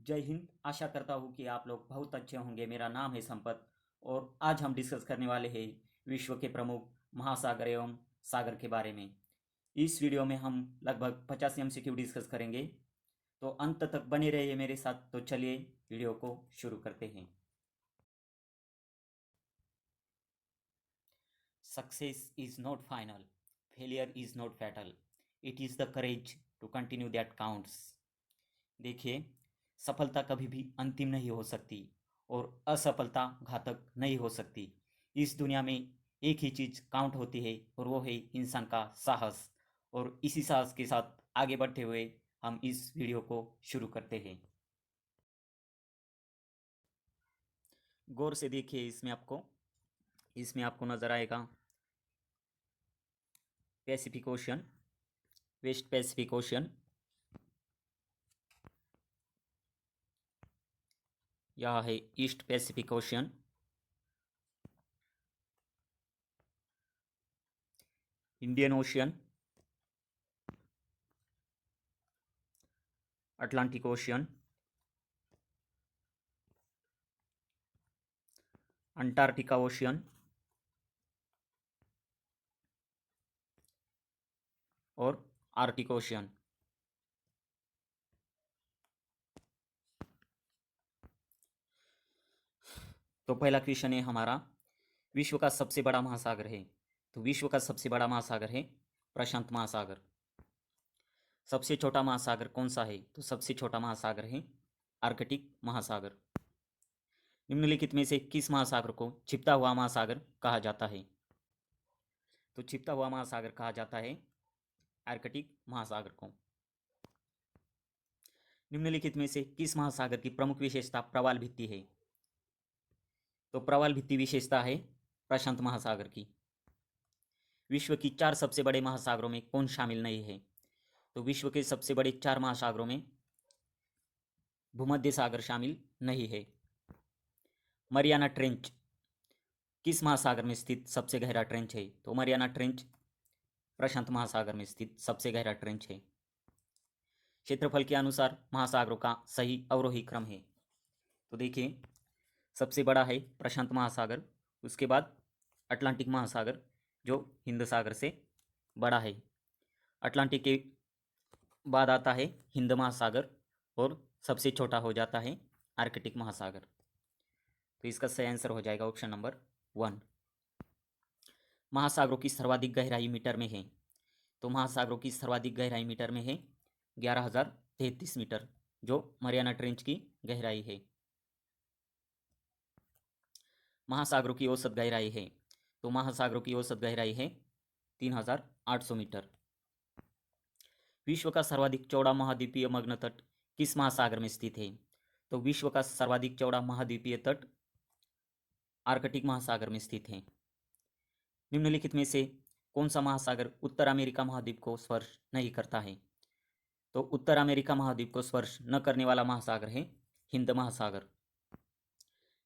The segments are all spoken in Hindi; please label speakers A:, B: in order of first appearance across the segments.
A: जय हिंद। आशा करता हूँ कि आप लोग बहुत अच्छे होंगे। मेरा नाम है संपत और आज हम डिस्कस करने वाले हैं विश्व के प्रमुख महासागर एवं सागर के बारे में। इस वीडियो में हम लगभग 50 MCQ डिस्कस करेंगे, तो अंत तक बने रहिए मेरे साथ। तो चलिए वीडियो को शुरू करते हैं। Success is not final, failure is not fatal, it is the courage to continue that counts. देखिए, सफलता कभी भी अंतिम नहीं हो सकती और असफलता घातक नहीं हो सकती। इस दुनिया में एक ही चीज़ काउंट होती है और वो है इंसान का साहस। और इसी साहस के साथ आगे बढ़ते हुए हम इस वीडियो को शुरू करते हैं। गौर से देखिए, इसमें आपको नज़र आएगा Pacific Ocean, West Pacific Ocean, यह है East Pacific Ocean, Indian Ocean, Atlantic Ocean, Antarctica Ocean और आर्कटिक ओशन। तो पहला क्वेश्चन है हमारा, विश्व का सबसे बड़ा महासागर है। तो विश्व का सबसे बड़ा महासागर है प्रशांत महासागर। सबसे छोटा महासागर कौन सा है? तो सबसे छोटा महासागर है आर्कटिक महासागर। निम्नलिखित में से किस महासागर को छिपता हुआ महासागर कहा जाता है? तो छिपता हुआ महासागर कहा जाता है आर्कटिक महासागर को। निम्नलिखित में से किस महासागर की प्रमुख विशेषता प्रवाल भित्ति है? तो प्रवाल भित्ति विशेषता है प्रशांत महासागर की। विश्व की 4 सबसे बड़े महासागरों में कौन शामिल नहीं है? तो विश्व के सबसे बड़े 4 महासागरों में भूमध्य सागर शामिल नहीं है। मरियाना ट्रेंच किस महासागर में स्थित सबसे गहरा ट्रेंच है? तो मरियाना ट्रेंच प्रशांत महासागर में स्थित सबसे गहरा ट्रेंच है। क्षेत्रफल के अनुसार महासागरों का सही अवरोही क्रम है। तो देखिए, सबसे बड़ा है प्रशांत महासागर, उसके बाद अटलांटिक महासागर जो हिंद सागर से बड़ा है। अटलांटिक के बाद आता है हिंद महासागर और सबसे छोटा हो जाता है आर्कटिक महासागर। तो इसका सही आंसर हो जाएगा ऑप्शन नंबर 1। महासागरों की सर्वाधिक गहराई मीटर में है। तो महासागरों की सर्वाधिक गहराई मीटर में है 11,033 मीटर, जो मरियाना ट्रेंच की गहराई है। महासागरों की औसत गहराई है। तो महासागरों की औसत गहराई है 3,800 मीटर। विश्व का सर्वाधिक चौड़ा महाद्वीपीय मग्न तट किस महासागर में स्थित है? तो विश्व का सर्वाधिक चौड़ा महाद्वीपीय तट आर्कटिक महासागर में स्थित है। निम्नलिखित में से कौन सा महासागर उत्तर अमेरिका महाद्वीप को स्पर्श नहीं करता है? तो उत्तर अमेरिका महाद्वीप को स्पर्श न करने वाला महासागर है हिंद महासागर।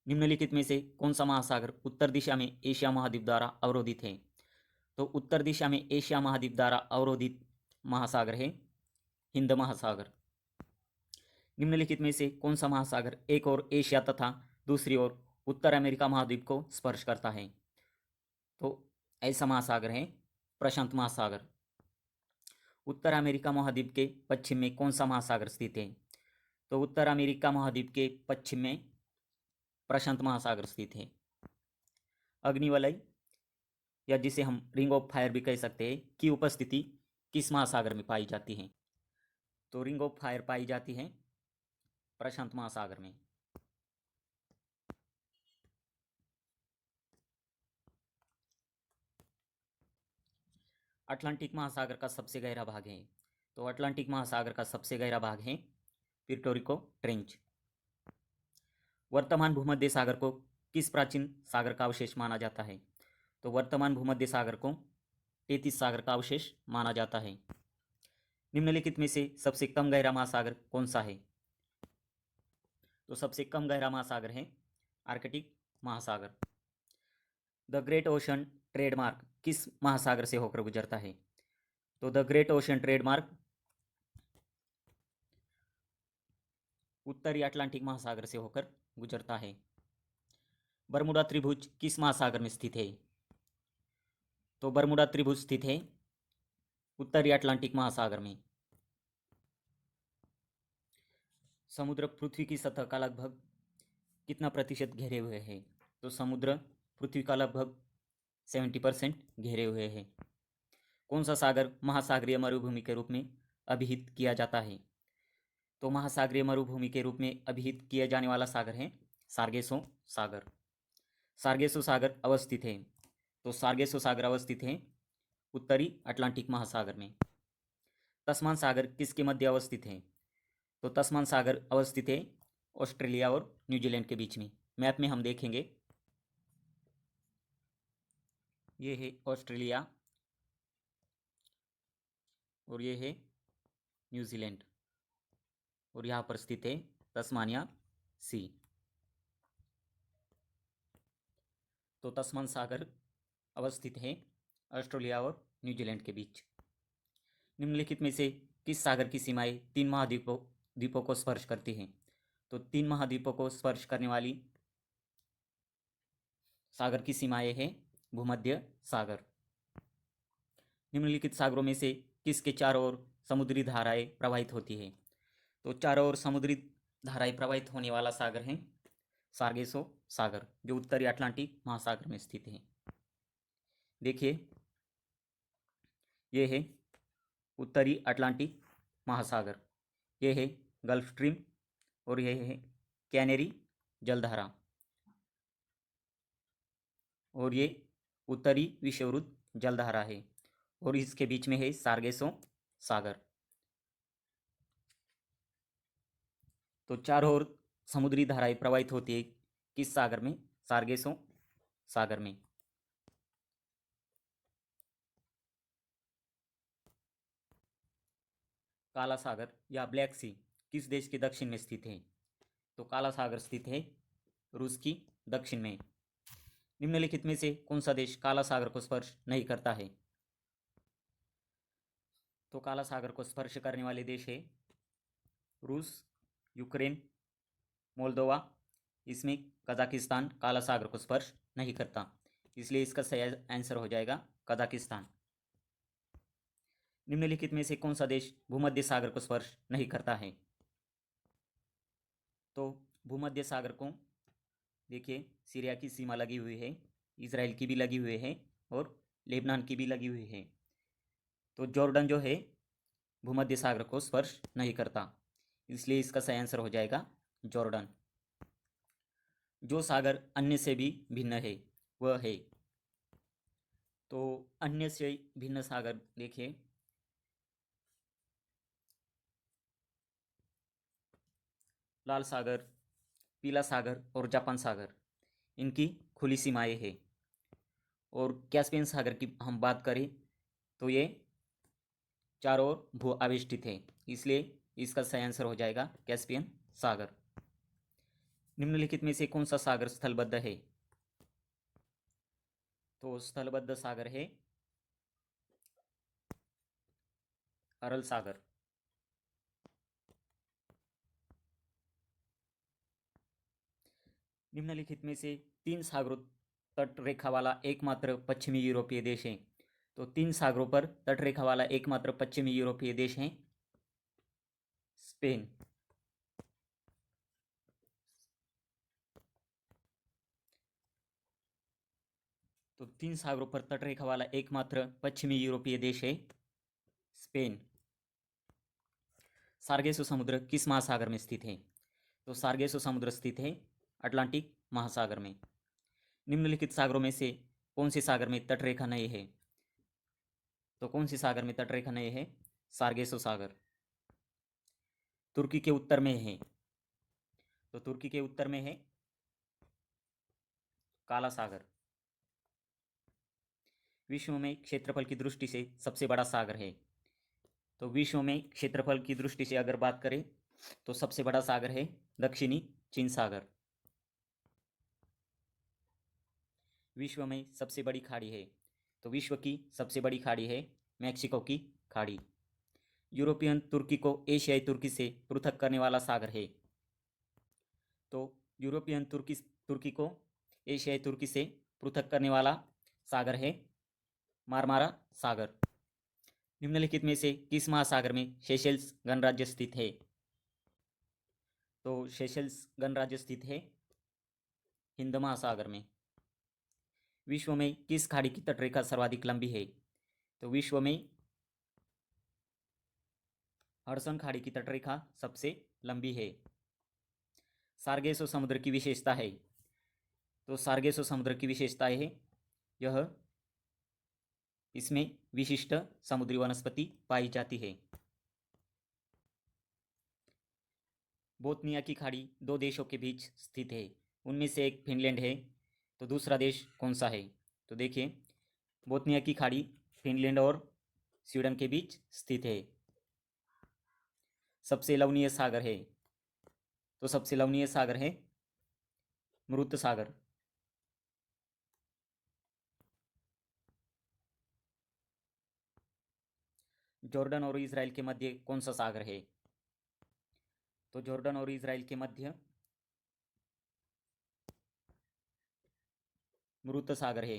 A: निम्नलिखित में से कौन सा महासागर उत्तर दिशा में एशिया महाद्वीप द्वारा अवरोधित है? तो उत्तर दिशा में एशिया महाद्वीप द्वारा अवरोधित महासागर है हिंद महासागर। निम्नलिखित में से कौन सा महासागर एक और एशिया तथा दूसरी ओर उत्तर अमेरिका महाद्वीप को स्पर्श करता है? तो ऐसा महासागर है प्रशांत महासागर। उत्तर अमेरिका महाद्वीप के पश्चिम में कौन सा महासागर स्थित है? तो उत्तर अमेरिका महाद्वीप के पश्चिम में प्रशांत महासागर स्थित है। अग्निवलय, या जिसे हम रिंग ऑफ फायर भी कह सकते हैं, की उपस्थिति किस महासागर में पाई जाती है? तो रिंग ऑफ फायर पाई जाती है प्रशांत महासागर में। अटलांटिक महासागर का सबसे गहरा भाग है। तो अटलांटिक महासागर का सबसे गहरा भाग है प्यूर्टो ट्रेंच। वर्तमान भूमध्य सागर को किस प्राचीन सागर का अवशेष माना जाता है? तो वर्तमान भूमध्य सागर को तेतीस सागर का अवशेष माना जाता है। निम्नलिखित में से सबसे कम गहरा महासागर कौन सा है? तो सबसे कम गहरा महासागर है आर्कटिक महासागर। द ग्रेट ओशन ट्रेडमार्क किस महासागर से होकर गुजरता है? तो द ग्रेट ओशन ट्रेडमार्क उत्तरी अटलांटिक महासागर से होकर गुजरता है। बरमुडा त्रिभुज किस महासागर में स्थित है? तो बरमुडा त्रिभुज स्थित है उत्तरी अटलांटिक महासागर में। समुद्र पृथ्वी की सतह का लगभग कितना प्रतिशत घेरे हुए है? तो समुद्र पृथ्वी का लगभग 70% घेरे हुए है। कौन सा सागर महासागरीय मरुभूमि के रूप में अभिहित किया जाता है? तो महासागरीय मरुभूमि के रूप में अभिहित किया जाने वाला सागर है सार्गेसो सागर। सार्गेसो सागर अवस्थित है, तो सार्गेसो सागर अवस्थित है उत्तरी अटलांटिक महासागर में। तस्मान सागर किसके मध्य अवस्थित है? तो तस्मान सागर अवस्थित है ऑस्ट्रेलिया और न्यूजीलैंड के बीच में। मैप में हम देखेंगे, ये है ऑस्ट्रेलिया और ये है न्यूजीलैंड, और यहाँ पर स्थित है तस्मानिया सी। तो तस्मान सागर अवस्थित है ऑस्ट्रेलिया और न्यूजीलैंड के बीच। निम्नलिखित में से किस सागर की सीमाएं तीन महाद्वीपों द्वीपों को स्पर्श करती हैं? तो तीन महाद्वीपों को स्पर्श करने वाली सागर की सीमाएं हैं भूमध्य सागर। निम्नलिखित सागरों में से किसके चारों ओर समुद्री धाराएं प्रवाहित होती है? तो चारों ओर समुद्री धाराएं प्रवाहित होने वाला सागर है सार्गेसो सागर, जो उत्तरी अटलांटिक महासागर में स्थित है। देखिए, ये है उत्तरी अटलांटिक महासागर, ये है गल्फ स्ट्रीम और यह है कैनेरी जलधारा, और ये उत्तरी विषुववृत्त जलधारा है, और इसके बीच में है सार्गेसो सागर। तो चारों ओर समुद्री धाराएं प्रवाहित होती है किस सागर में? सार्गेसो सागर में। काला सागर या ब्लैक सी किस देश के दक्षिण में स्थित है? तो काला सागर स्थित है रूस की दक्षिण में। निम्नलिखित में से कौन सा देश काला सागर को स्पर्श नहीं करता है? तो काला सागर को स्पर्श करने वाले देश है रूस, यूक्रेन, मोल्दोवा। इसमें कजाकिस्तान काला सागर को स्पर्श नहीं करता, इसलिए इसका सही आंसर हो जाएगा कजाकिस्तान। निम्नलिखित में से कौन सा देश भूमध्य सागर को स्पर्श नहीं करता है? तो भूमध्य सागर को देखिए, सीरिया की सीमा लगी हुई है, इजराइल की भी लगी हुई है और लेबनान की भी लगी हुई है। तो जॉर्डन जो है भूमध्य सागर को स्पर्श नहीं करता, इसलिए इसका सही आंसर हो जाएगा जॉर्डन। जो सागर अन्य से भी भिन्न है वह है, तो अन्य से भिन्न सागर देखिए, लाल सागर, पीला सागर और जापान सागर, इनकी खुली सीमाएं हैं। और कैस्पियन सागर की हम बात करें तो ये चारों ओर भू आविष्टित है, इसलिए इसका सही आंसर हो जाएगा कैस्पियन सागर। निम्नलिखित में से कौन सा सागर स्थलबद्ध है? तो स्थलबद्ध सागर है अरल सागर। निम्नलिखित में से तीन सागरों तट रेखा वाला एकमात्र पश्चिमी यूरोपीय देश है। तो तीन सागरों पर तट रेखा वाला एकमात्र पश्चिमी यूरोपीय देश है स्पेन। तो तीन सागरों पर तट रेखा वाला एकमात्र पश्चिमी यूरोपीय देश है स्पेन। सार्गेसो समुद्र किस महासागर में स्थित है? तो सार्गेसो समुद्र स्थित है अटलांटिक महासागर में। निम्नलिखित सागरों में से कौन से सागर में तटरेखा नहीं है? तो कौन सी सागर में तटरेखा नहीं है? सार्गेसो सागर। तुर्की के उत्तर में है, तो तुर्की के उत्तर में है काला सागर। विश्व में क्षेत्रफल की दृष्टि से सबसे बड़ा सागर है। तो विश्व में क्षेत्रफल की दृष्टि से अगर बात करें तो सबसे बड़ा सागर है दक्षिणी चीन सागर। विश्व में सबसे बड़ी खाड़ी है, तो विश्व की सबसे बड़ी खाड़ी है मैक्सिको की खाड़ी। यूरोपियन तुर्की को एशियाई तुर्की से पृथक करने वाला सागर है तो यूरोपियन तुर्की को एशियाई तुर्की से पृथक करने वाला सागर है मारमारा सागर। निम्नलिखित में से किस महासागर में सेशेल्स गणराज्य स्थित है? तो सेशेल्स गणराज्य स्थित है हिंद महासागर में। विश्व में किस खाड़ी की तटरेखा सर्वाधिक लंबी है? तो विश्व में हडसन खाड़ी की तटरेखा सबसे लंबी है। सार्गेसो समुद्र की विशेषता है? तो सार्गेसो समुद्र की विशेषता है यह इसमें विशिष्ट समुद्री वनस्पति पाई जाती है। बोथनिया की खाड़ी दो देशों के बीच स्थित है, उनमें से एक फिनलैंड है, तो दूसरा देश कौन सा है? तो देखिए, बोथनिया की खाड़ी फिनलैंड और स्वीडन के बीच स्थित है। सबसे लवणीय सागर है? तो सबसे लवणीय सागर है मृत सागर। जॉर्डन और इजराइल के मध्य कौन सा सागर है? तो जॉर्डन और इजराइल के मध्य मृत सागर है।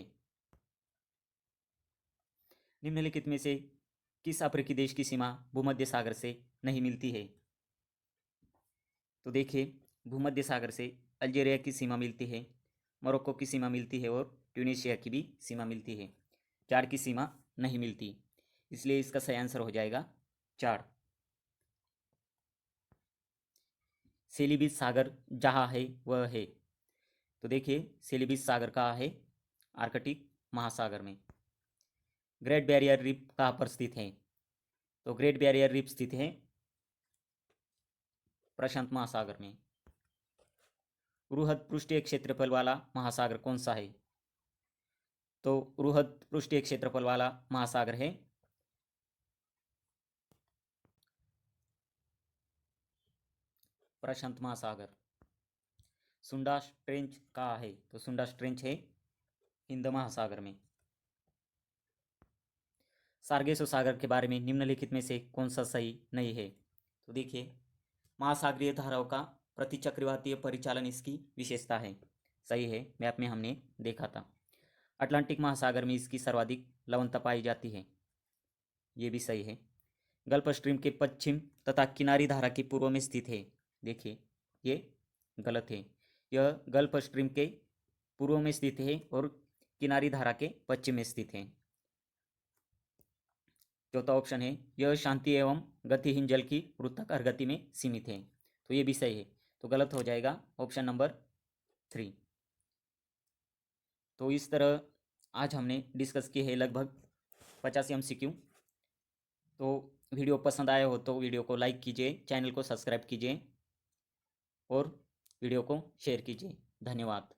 A: निम्नलिखित में से किस अफ्रीकी देश की सीमा भूमध्य सागर से नहीं मिलती है? तो देखिए, भूमध्य सागर से अल्जीरिया की सीमा मिलती है, मोरक्को की सीमा मिलती है और ट्यूनीशिया की भी सीमा मिलती है। चार की सीमा नहीं मिलती, इसलिए इसका सही आंसर हो जाएगा 4। सेलिबिस सागर जहाँ है वह है? तो देखिए, सेलिबिस सागर कहाँ है? आर्कटिक महासागर में। ग्रेट बैरियर रीफ कहाँ पर स्थित है? तो ग्रेट बैरियर रीफ स्थित है प्रशांत महासागर में। वृहद पृष्ठीय क्षेत्रफल वाला महासागर कौन सा है? तो वृहद पृष्ठीय क्षेत्रफल वाला महासागर है प्रशांत महासागर। सुंडास ट्रेंच कहाँ है? तो सुंडास ट्रेंच है हिंद महासागर में। सार्गेसो सागर के बारे में निम्नलिखित में से कौन सा सही नहीं है? तो देखिए, महासागरीय धाराओं का प्रतिचक्रवातीय परिचालन इसकी विशेषता है, सही है, मैप में हमने देखा था। अटलांटिक महासागर में इसकी सर्वाधिक लवणता पाई जाती है, ये भी सही है। गल्फ स्ट्रीम के पश्चिम तथा किनारी धारा के पूर्व में स्थित है, देखिए ये गलत है, यह गल्फ स्ट्रीम के पूर्व में स्थित है और किनारी धारा के पश्चिम में स्थित है। चौथा ऑप्शन है यह शांति एवं गतिहीन जल की वृत्ताकार गति में सीमित है, तो ये भी सही है, तो गलत हो जाएगा ऑप्शन नंबर 3। तो इस तरह आज हमने डिस्कस किए हैं लगभग 50 MCQ। तो वीडियो पसंद आया हो तो वीडियो को लाइक कीजिए, चैनल को सब्सक्राइब कीजिए और वीडियो को शेयर कीजिए। धन्यवाद।